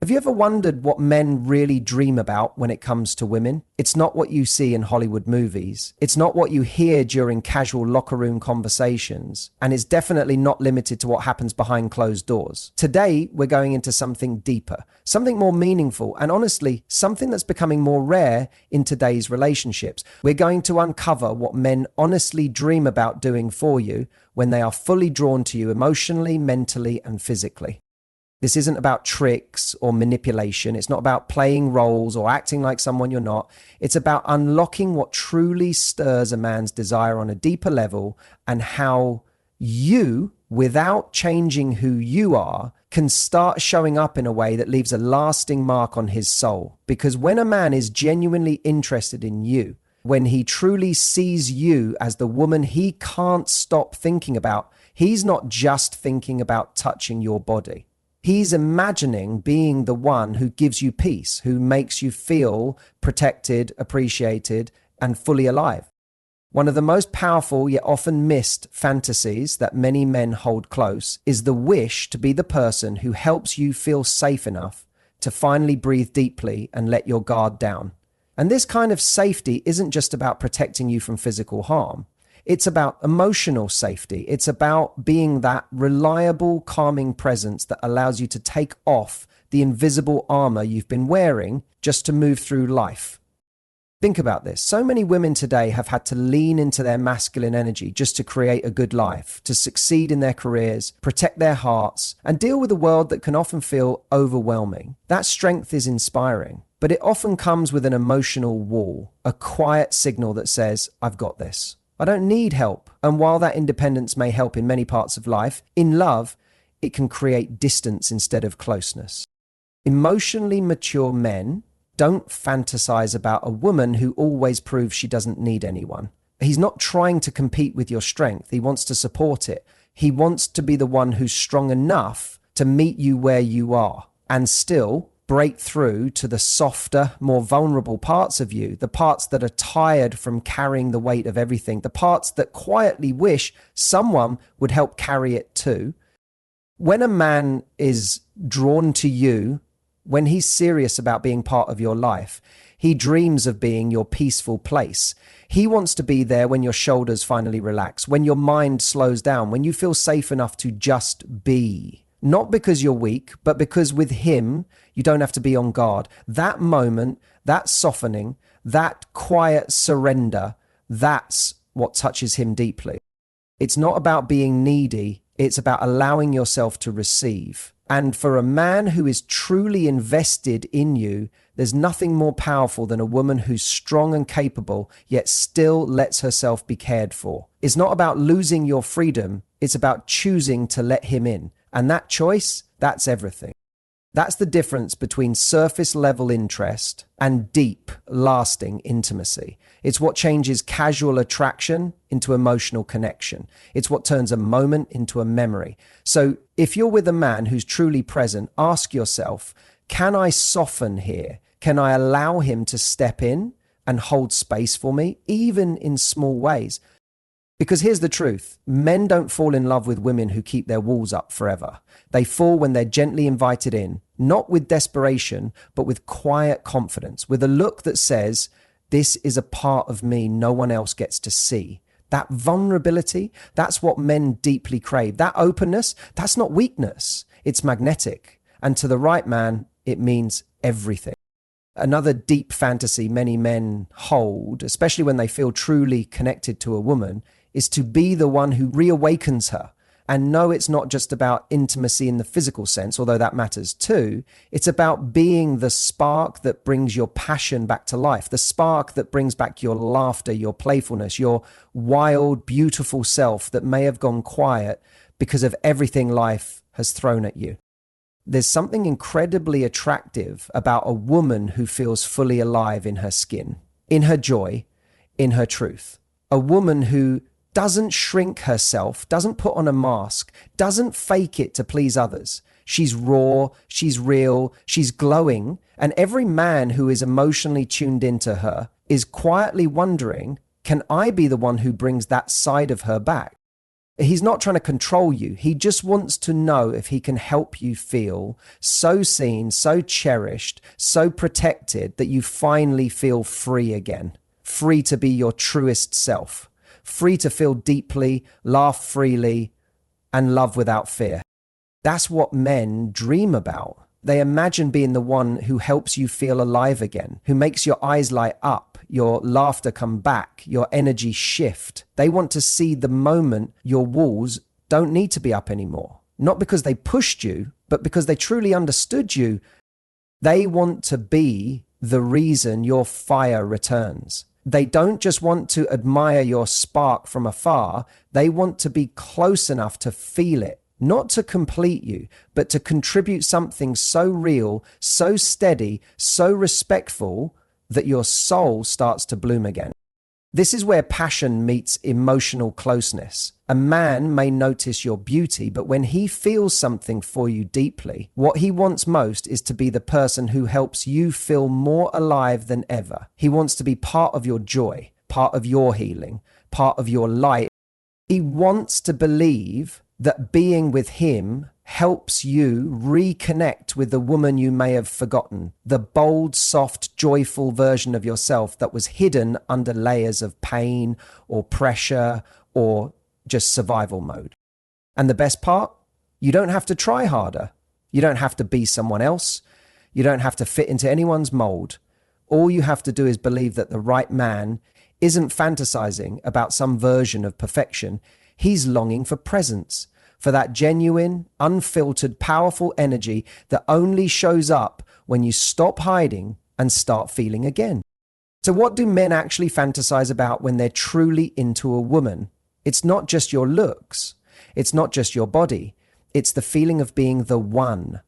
Have you ever wondered what men really dream about when it comes to women? It's not what you see in Hollywood movies. It's not what you hear during casual locker room conversations. And it's definitely not limited to what happens behind closed doors. Today, we're going into something deeper, something more meaningful, and honestly, something that's becoming more rare in today's relationships. We're going to uncover what men honestly dream about doing for you when they are fully drawn to you emotionally, mentally, and physically. This isn't about tricks or manipulation. It's not about playing roles or acting like someone you're not. It's about unlocking what truly stirs a man's desire on a deeper level and how you, without changing who you are, can start showing up in a way that leaves a lasting mark on his soul. Because when a man is genuinely interested in you, when he truly sees you as the woman he can't stop thinking about, he's not just thinking about touching your body. He's imagining being the one who gives you peace, who makes you feel protected, appreciated, and fully alive. One of the most powerful yet often missed fantasies that many men hold close is the wish to be the person who helps you feel safe enough to finally breathe deeply and let your guard down. And this kind of safety isn't just about protecting you from physical harm. It's about emotional safety. It's about being that reliable, calming presence that allows you to take off the invisible armor you've been wearing just to move through life. Think about this. So many women today have had to lean into their masculine energy just to create a good life, to succeed in their careers, protect their hearts, and deal with a world that can often feel overwhelming. That strength is inspiring, but it often comes with an emotional wall, a quiet signal that says, "I've got this. I don't need help." And while that independence may help in many parts of life, in love, it can create distance instead of closeness. Emotionally mature men don't fantasize about a woman who always proves she doesn't need anyone. He's not trying to compete with your strength. He wants to support it. He wants to be the one who's strong enough to meet you where you are and still break through to the softer, more vulnerable parts of you, the parts that are tired from carrying the weight of everything, the parts that quietly wish someone would help carry it too. When a man is drawn to you, when he's serious about being part of your life, he dreams of being your peaceful place. He wants to be there when your shoulders finally relax, when your mind slows down, when you feel safe enough to just be. Not because you're weak, but because with him, you don't have to be on guard. That moment, that softening, that quiet surrender, that's what touches him deeply. It's not about being needy. It's about allowing yourself to receive. And for a man who is truly invested in you, there's nothing more powerful than a woman who's strong and capable, yet still lets herself be cared for. It's not about losing your freedom. It's about choosing to let him in. And that choice, that's everything. That's the difference between surface level interest and deep, lasting intimacy. It's what changes casual attraction into emotional connection. It's what turns a moment into a memory. So if you're with a man who's truly present, ask yourself, can I soften here? Can I allow him to step in and hold space for me, even in small ways? Because here's the truth, men don't fall in love with women who keep their walls up forever. They fall when they're gently invited in, not with desperation, but with quiet confidence, with a look that says, this is a part of me no one else gets to see. That vulnerability, that's what men deeply crave. That openness, that's not weakness, it's magnetic. And to the right man, it means everything. Another deep fantasy many men hold, especially when they feel truly connected to a woman, is to be the one who reawakens her. And no, it's not just about intimacy in the physical sense, although that matters too. It's about being the spark that brings your passion back to life, the spark that brings back your laughter, your playfulness, your wild, beautiful self that may have gone quiet because of everything life has thrown at you. There's something incredibly attractive about a woman who feels fully alive in her skin, in her joy, in her truth. A woman who doesn't shrink herself, doesn't put on a mask, doesn't fake it to please others. She's raw, she's real, she's glowing, and every man who is emotionally tuned into her is quietly wondering, can I be the one who brings that side of her back? He's not trying to control you. He just wants to know if he can help you feel so seen, so cherished, so protected that you finally feel free again, free to be your truest self, free to feel deeply, laugh freely, and love without fear. That's what men dream about. They imagine being the one who helps you feel alive again, who makes your eyes light up, your laughter come back, your energy shift. They want to see the moment your walls don't need to be up anymore. Not because they pushed you, but because they truly understood you. They want to be the reason your fire returns. They don't just want to admire your spark from afar. They want to be close enough to feel it. Not to complete you, but to contribute something so real, so steady, so respectful that your soul starts to bloom again. This is where passion meets emotional closeness. A man may notice your beauty, but when he feels something for you deeply, what he wants most is to be the person who helps you feel more alive than ever. He wants to be part of your joy, part of your healing, part of your light. He wants to believe that being with him helps you reconnect with the woman you may have forgotten, the bold, soft, joyful version of yourself that was hidden under layers of pain or pressure or just survival mode. And the best part? You don't have to try harder. You don't have to be someone else. You don't have to fit into anyone's mold. All you have to do is believe that the right man isn't fantasizing about some version of perfection. He's longing for presence, for that genuine, unfiltered, powerful energy that only shows up when you stop hiding and start feeling again. So what do men actually fantasize about when they're truly into a woman? It's not just your looks. It's not just your body. It's the feeling of being the one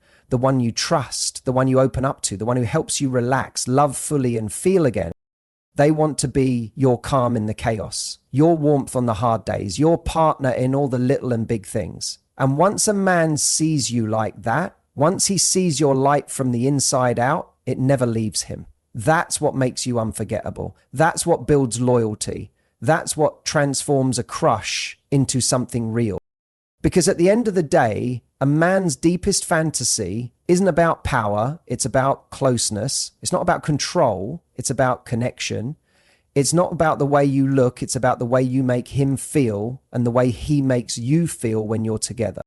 you trust, the one you open up to, the one who helps you relax, love fully, and feel again. They want to be your calm in the chaos, your warmth on the hard days, your partner in all the little and big things. And once a man sees you like that, once he sees your light from the inside out, it never leaves him. That's what makes you unforgettable. That's what builds loyalty. That's what transforms a crush into something real. Because at the end of the day, a man's deepest fantasy isn't about power, it's about closeness. It's not about control, it's about connection. It's not about the way you look, it's about the way you make him feel and the way he makes you feel when you're together.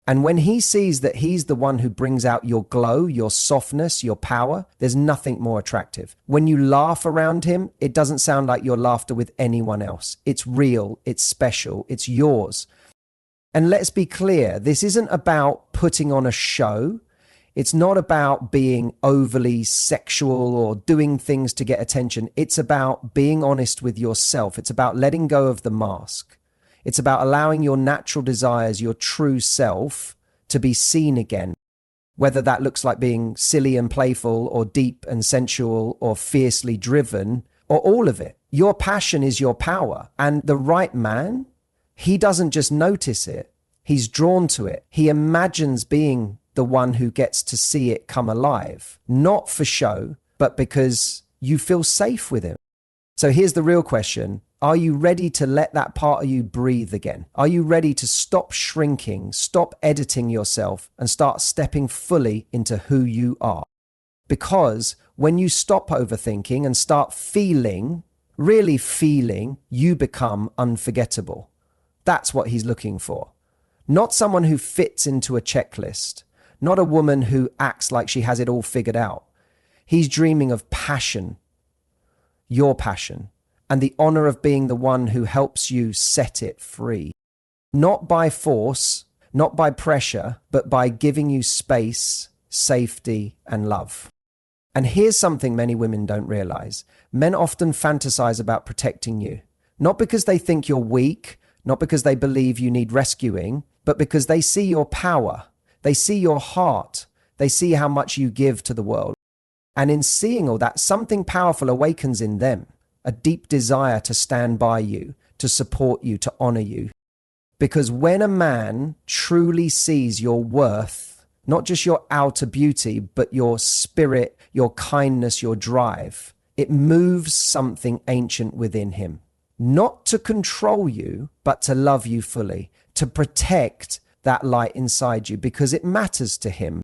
And when he sees that he's the one who brings out your glow, your softness, your power, there's nothing more attractive. When you laugh around him, it doesn't sound like your laughter with anyone else. It's real, it's special, it's yours. And let's be clear, this isn't about putting on a show. It's not about being overly sexual or doing things to get attention. It's about being honest with yourself. It's about letting go of the mask. It's about allowing your natural desires, your true self, to be seen again. Whether that looks like being silly and playful or deep and sensual or fiercely driven or all of it. Your passion is your power. And the right man, he doesn't just notice it, he's drawn to it. He imagines being the one who gets to see it come alive, not for show, but because you feel safe with him. So here's the real question. Are you ready to let that part of you breathe again? Are you ready to stop shrinking, stop editing yourself, and start stepping fully into who you are? Because when you stop overthinking and start feeling, really feeling, you become unforgettable. That's what he's looking for. Not someone who fits into a checklist. Not a woman who acts like she has it all figured out. He's dreaming of passion, your passion, and the honor of being the one who helps you set it free. Not by force, not by pressure, but by giving you space, safety, and love. And here's something many women don't realize. Men often fantasize about protecting you, not because they think you're weak, not because they believe you need rescuing, but because they see your power. They see your heart. They see how much you give to the world. And in seeing all that, something powerful awakens in them, a deep desire to stand by you, to support you, to honor you. Because when a man truly sees your worth, not just your outer beauty, but your spirit, your kindness, your drive, it moves something ancient within him. Not to control you, but to love you fully, to protect that light inside you because it matters to him.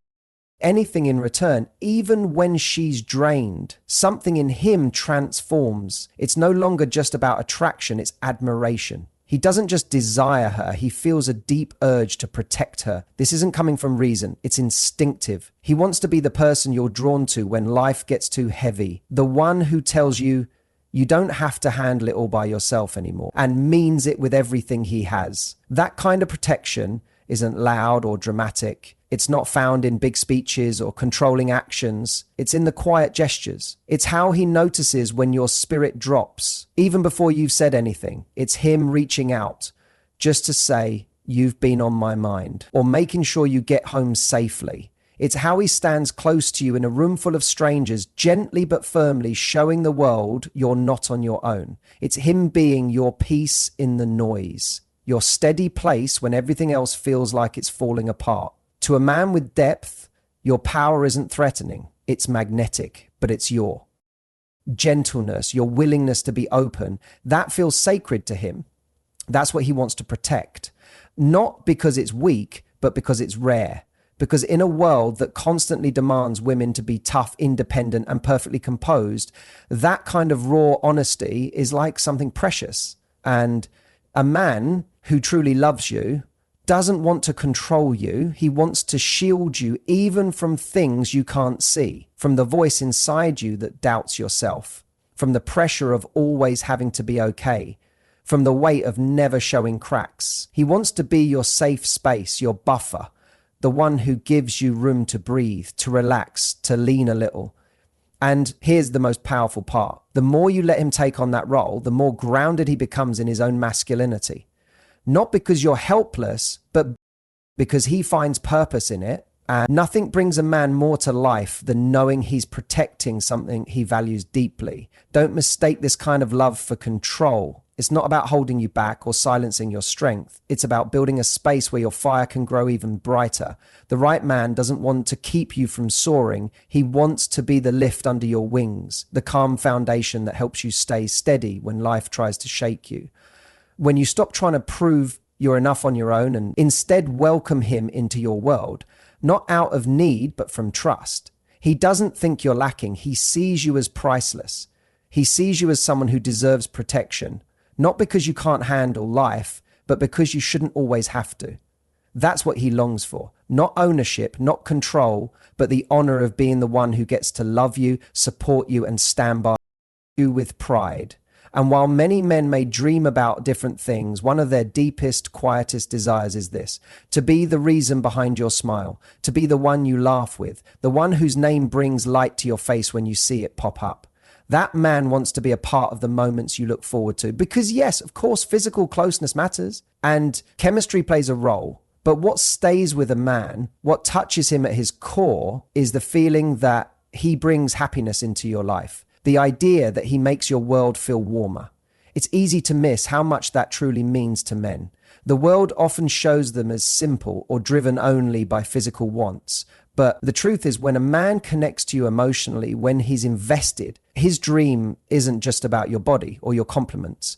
Anything in return, even when she's drained, something in him transforms. It's no longer just about attraction, it's admiration. He doesn't just desire her, he feels a deep urge to protect her. This isn't coming from reason, it's instinctive. He wants to be the person you're drawn to when life gets too heavy, the one who tells you you don't have to handle it all by yourself anymore, and means it with everything he has. That kind of protection isn't loud or dramatic. It's not found in big speeches or controlling actions. It's in the quiet gestures. It's how he notices when your spirit drops, even before you've said anything. It's him reaching out just to say, "You've been on my mind," or making sure you get home safely. It's how he stands close to you in a room full of strangers, gently but firmly showing the world you're not on your own. It's him being your peace in the noise, your steady place when everything else feels like it's falling apart. To a man with depth, your power isn't threatening, it's magnetic, but it's your gentleness, your willingness to be open. That feels sacred to him. That's what he wants to protect. Not because it's weak, but because it's rare. Because in a world that constantly demands women to be tough, independent, and perfectly composed, that kind of raw honesty is like something precious. And a man who truly loves you doesn't want to control you. He wants to shield you even from things you can't see, from the voice inside you that doubts yourself, from the pressure of always having to be okay, from the weight of never showing cracks. He wants to be your safe space, your buffer, the one who gives you room to breathe, to relax, to lean a little. And here's the most powerful part. The more you let him take on that role, the more grounded he becomes in his own masculinity. Not because you're helpless, but because he finds purpose in it. And nothing brings a man more to life than knowing he's protecting something he values deeply. Don't mistake this kind of love for control. It's not about holding you back or silencing your strength. It's about building a space where your fire can grow even brighter. The right man doesn't want to keep you from soaring. He wants to be the lift under your wings, the calm foundation that helps you stay steady when life tries to shake you. When you stop trying to prove you're enough on your own and instead welcome him into your world, not out of need, but from trust. He doesn't think you're lacking. He sees you as priceless. He sees you as someone who deserves protection, not because you can't handle life, but because you shouldn't always have to. That's what he longs for. Not ownership, not control, but the honor of being the one who gets to love you, support you, and stand by you with pride. And while many men may dream about different things, one of their deepest, quietest desires is this: to be the reason behind your smile, to be the one you laugh with, the one whose name brings light to your face when you see it pop up. That man wants to be a part of the moments you look forward to. Because yes, of course, physical closeness matters and chemistry plays a role. But what stays with a man, what touches him at his core, is the feeling that he brings happiness into your life. The idea that he makes your world feel warmer. It's easy to miss how much that truly means to men. The world often shows them as simple or driven only by physical wants. But the truth is, when a man connects to you emotionally, when he's invested, his dream isn't just about your body or your compliments.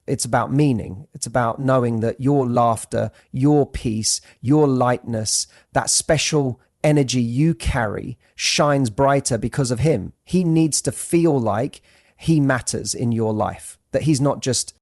It's about meaning. It's about knowing that your laughter, your peace, your lightness, that special energy you carry shines brighter because of him. He needs to feel like he matters in your life, that he's not just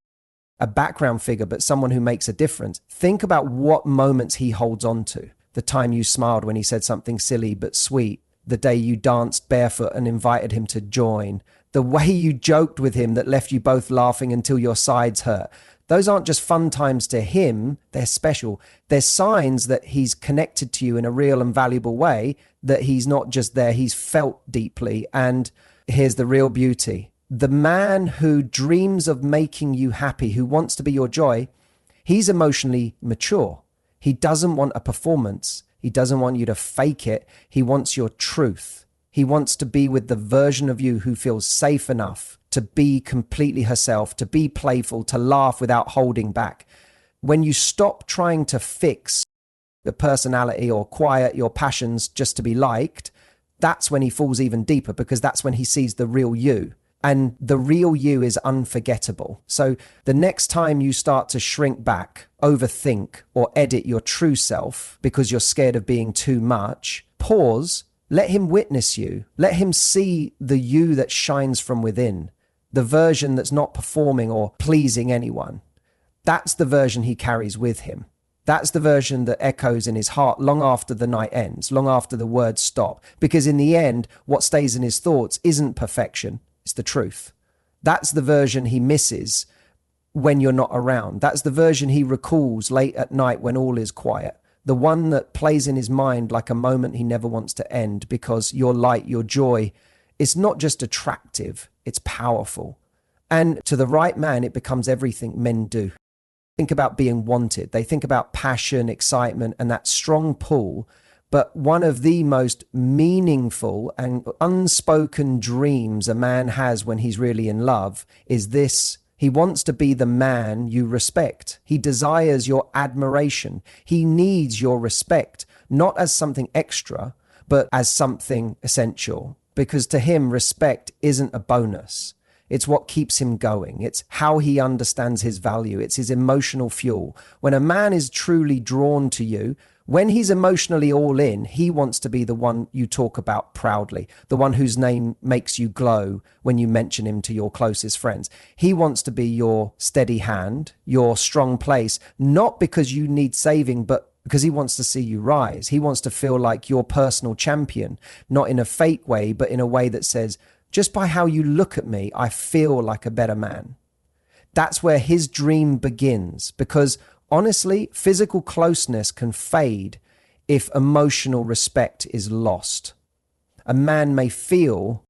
a background figure, but someone who makes a difference. Think about what moments he holds on to. The time you smiled when he said something silly but sweet, the day you danced barefoot and invited him to join, the way you joked with him that left you both laughing until your sides hurt. Those aren't just fun times to him, they're special. They're signs that he's connected to you in a real and valuable way, that he's not just there, he's felt deeply. And here's the real beauty. The man who dreams of making you happy, who wants to be your joy, he's emotionally mature. He doesn't want a performance. He doesn't want you to fake it. He wants your truth. He wants to be with the version of you who feels safe enough to be completely herself, to be playful, to laugh without holding back. When you stop trying to fix the personality or quiet your passions just to be liked, that's when he falls even deeper, because that's when he sees the real you. And the real you is unforgettable. So the next time you start to shrink back, overthink, or edit your true self because you're scared of being too much, pause, let him witness you. Let him see the you that shines from within, the version that's not performing or pleasing anyone. That's the version he carries with him. That's the version that echoes in his heart long after the night ends, long after the words stop. Because in the end, what stays in his thoughts isn't perfection, it's the truth. That's the version he misses when you're not around. That's the version he recalls late at night when all is quiet. The one that plays in his mind like a moment he never wants to end, because your light, your joy, is not just attractive, it's powerful. And to the right man, it becomes everything men do. Think about being wanted. They think about passion, excitement, and that strong pull. But one of the most meaningful and unspoken dreams a man has when he's really in love is this: he wants to be the man you respect. He desires your admiration. He needs your respect, not as something extra, but as something essential. Because to him, respect isn't a bonus. It's what keeps him going. It's how he understands his value. It's his emotional fuel. When a man is truly drawn to you, when he's emotionally all in, he wants to be the one you talk about proudly, the one whose name makes you glow when you mention him to your closest friends. He wants to be your steady hand, your strong place, not because you need saving, but because he wants to see you rise. He wants to feel like your personal champion, not in a fake way, but in a way that says, just by how you look at me, I feel like a better man. That's where his dream begins, because honestly, physical closeness can fade if emotional respect is lost. A man may feel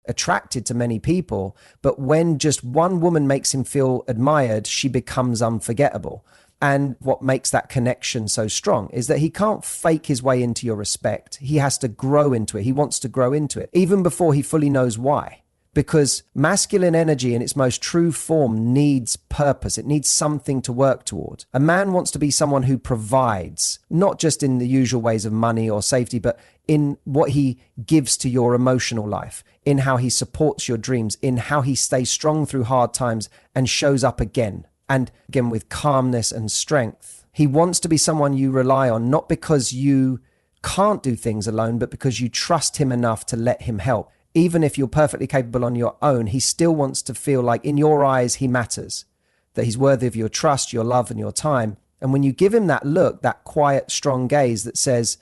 attracted to many people, but when just one woman makes him feel admired, she becomes unforgettable. And what makes that connection so strong is that he can't fake his way into your respect. He has to grow into it. He wants to grow into it, even before he fully knows why. Because masculine energy in its most true form needs purpose. It needs something to work toward. A man wants to be someone who provides, not just in the usual ways of money or safety, but in what he gives to your emotional life, in how he supports your dreams, in how he stays strong through hard times and shows up again. And again, with calmness and strength. He wants to be someone you rely on, not because you can't do things alone, but because you trust him enough to let him help. Even if you're perfectly capable on your own, he still wants to feel like in your eyes, he matters, that he's worthy of your trust, your love, and your time. And when you give him that look, that quiet, strong gaze that says,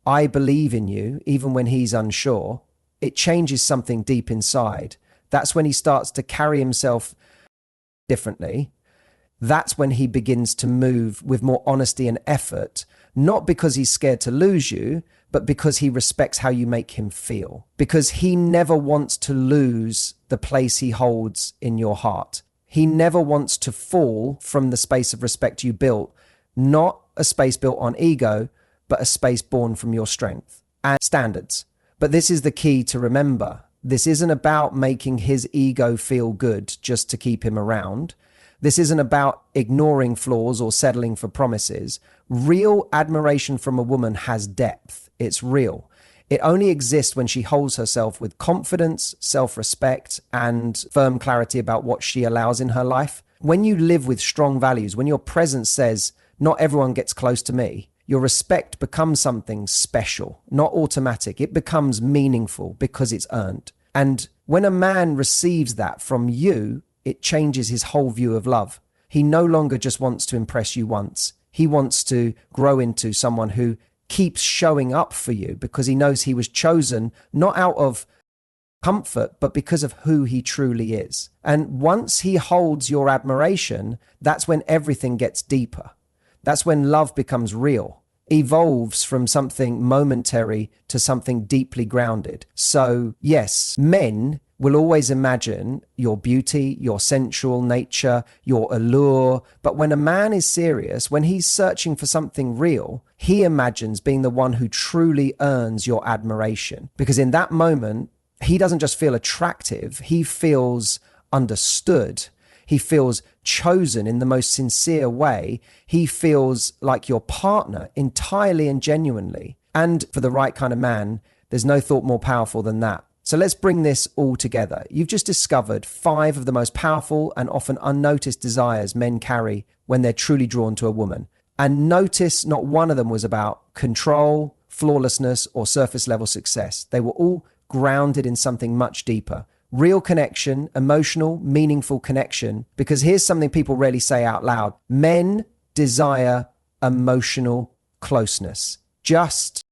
I believe in you, even when he's unsure, it changes something deep inside. That's when he starts to carry himself differently. That's when he begins to move with more honesty and effort, not because he's scared to lose you, but because he respects how you make him feel. Because he never wants to lose the place he holds in your heart. He never wants to fall from the space of respect you built, not a space built on ego, but a space born from your strength and standards. But this is the key to remember. This isn't about making his ego feel good just to keep him around. This isn't about ignoring flaws or settling for promises. Real admiration from a woman has depth. It's real. It only exists when she holds herself with confidence, self-respect, and firm clarity about what she allows in her life. When you live with strong values, when your presence says, not everyone gets close to me, your respect becomes something special, not automatic. It becomes meaningful because it's earned. And when a man receives that from you, it changes his whole view of love. He no longer just wants to impress you once. He wants to grow into someone who keeps showing up for you because he knows he was chosen not out of comfort, but because of who he truly is. And once he holds your admiration, that's when everything gets deeper. That's when love becomes real, evolves from something momentary to something deeply grounded. So yes, men will always imagine your beauty, your sensual nature, your allure. But when a man is serious, when he's searching for something real, he imagines being the one who truly earns your admiration. Because in that moment, he doesn't just feel attractive, he feels understood. He feels chosen in the most sincere way. He feels like your partner entirely and genuinely. And for the right kind of man, there's no thought more powerful than that. So let's bring this all together. You've just discovered 5 of the most powerful and often unnoticed desires men carry when they're truly drawn to a woman. And notice not one of them was about control, flawlessness, or surface level success. They were all grounded in something much deeper. Real connection, emotional, meaningful connection. Because here's something people rarely say out loud. Men desire emotional closeness, just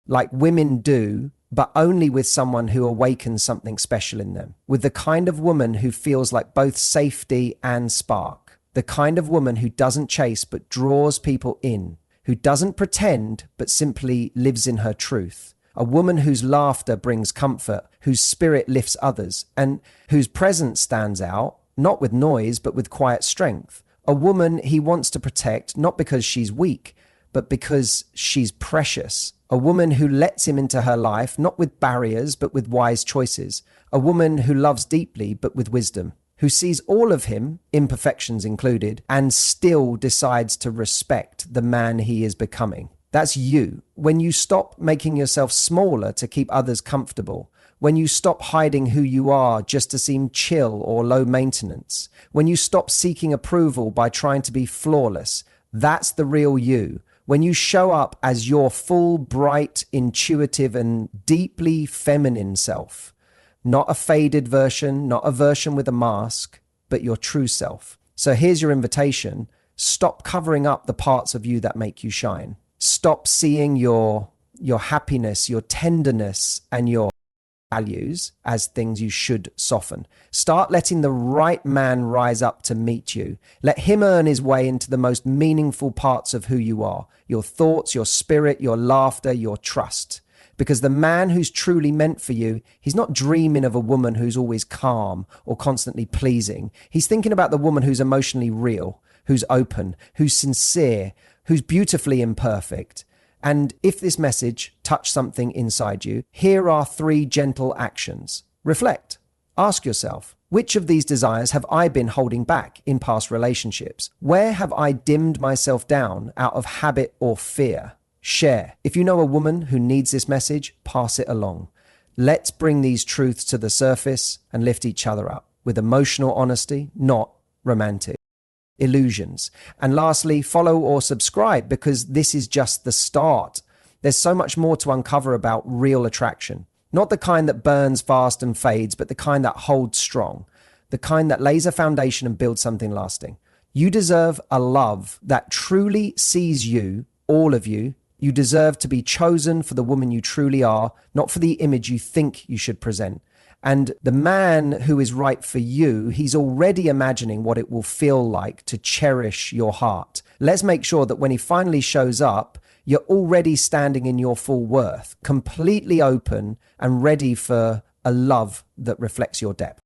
like women do, but only with someone who awakens something special in them. With the kind of woman who feels like both safety and spark. The kind of woman who doesn't chase but draws people in. Who doesn't pretend but simply lives in her truth. A woman whose laughter brings comfort, whose spirit lifts others, and whose presence stands out, not with noise but with quiet strength. A woman he wants to protect, not because she's weak, but because she's precious. A woman who lets him into her life, not with barriers, but with wise choices. A woman who loves deeply, but with wisdom. Who sees all of him, imperfections included, and still decides to respect the man he is becoming. That's you. When you stop making yourself smaller to keep others comfortable. When you stop hiding who you are just to seem chill or low maintenance. When you stop seeking approval by trying to be flawless. That's the real you. When you show up as your full, bright, intuitive, and deeply feminine self. Not a faded version, not a version with a mask, but your true self. So here's your invitation. Stop covering up the parts of you that make you shine. Stop seeing your happiness, your tenderness, and your values as things you should soften. Start letting the right man rise up to meet you. Let him earn his way into the most meaningful parts of who you are. Your thoughts, your spirit, your laughter, your trust. Because the man who's truly meant for you, he's not dreaming of a woman who's always calm or constantly pleasing. He's thinking about the woman who's emotionally real, who's open, who's sincere, who's beautifully imperfect. And if this message touched something inside you, here are 3 gentle actions. Reflect. Ask yourself, which of these desires have I been holding back in past relationships? Where have I dimmed myself down out of habit or fear? Share. If you know a woman who needs this message, pass it along. Let's bring these truths to the surface and lift each other up with emotional honesty, not romantic illusions. And lastly, follow or subscribe, because this is just the start. There's so much more to uncover about real attraction. Not the kind that burns fast and fades, but the kind that holds strong. The kind that lays a foundation and builds something lasting. You deserve a love that truly sees you, all of you. You deserve to be chosen for the woman you truly are, not for the image you think you should present. And the man who is right for you, he's already imagining what it will feel like to cherish your heart. Let's make sure that when he finally shows up, you're already standing in your full worth, completely open and ready for a love that reflects your depth.